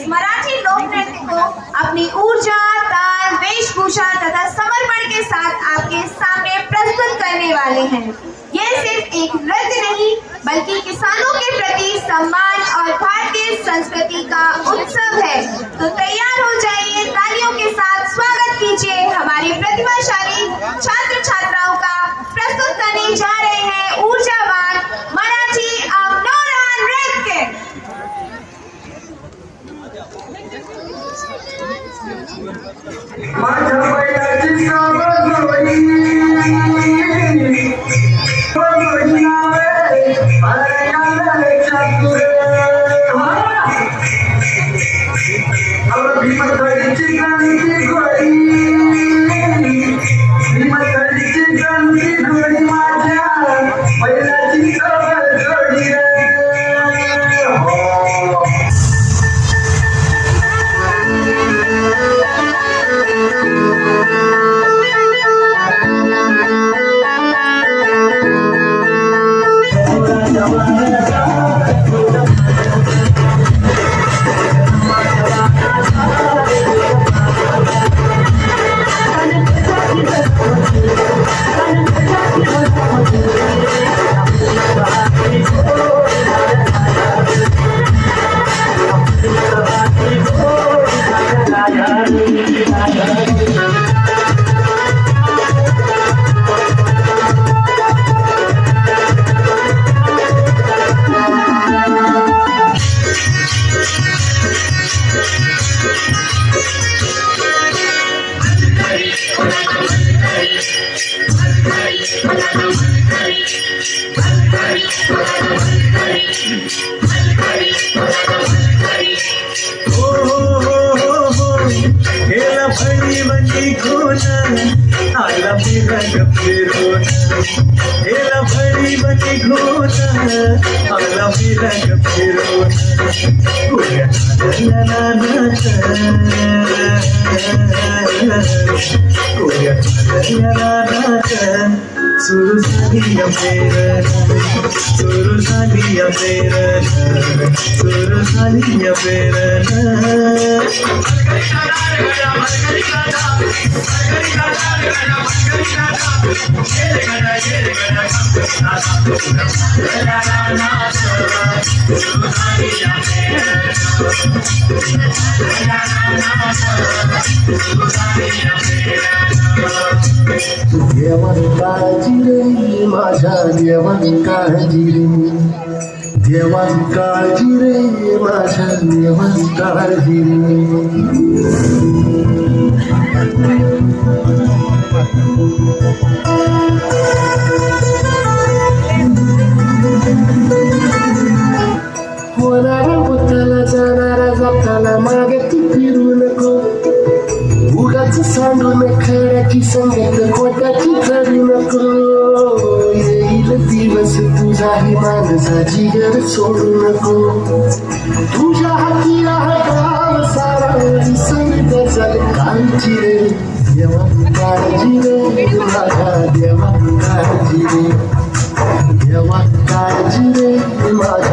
मराठी लोक नृत्य को अपनी ऊर्जा, ताल, वेशभूषा तथा समर्पण के साथ आपके सामने प्रस्तुत करने वाले हैं। ये सिर्फ एक नृत्य नहीं बल्कि किसानों के प्रति सम्मान और भारतीय संस्कृति का उत्सव है। तो तैयार हो जाइए, तालियों के साथ स्वागत कीजिए हमारे प्रतिभाशाली छात्र छात्राओं का। प्रस्तुत करने जा रहे हैं ऊर्जावान मराठी अवनोरा नृत्य। देवानी काळजी रे माझ्या, देवानी काळजी रे, देवानी काळजी रे माझ्या, देवानी काळजी होणारा बुद्धाला जाणारा जाताना मागे तू फिरू नको, उगाच सांडून खऱ्याची संगत खोट्याची करू नको. येईल दिवस तुझाही माणसाची घर सोडू नको, तुझ्या हाती आहे गाव सारा संगत झाले काळजी रे, देवानी काळजी रे माझ्या, देवानी काळजी रे, देवानी काळजी रे माझ्या.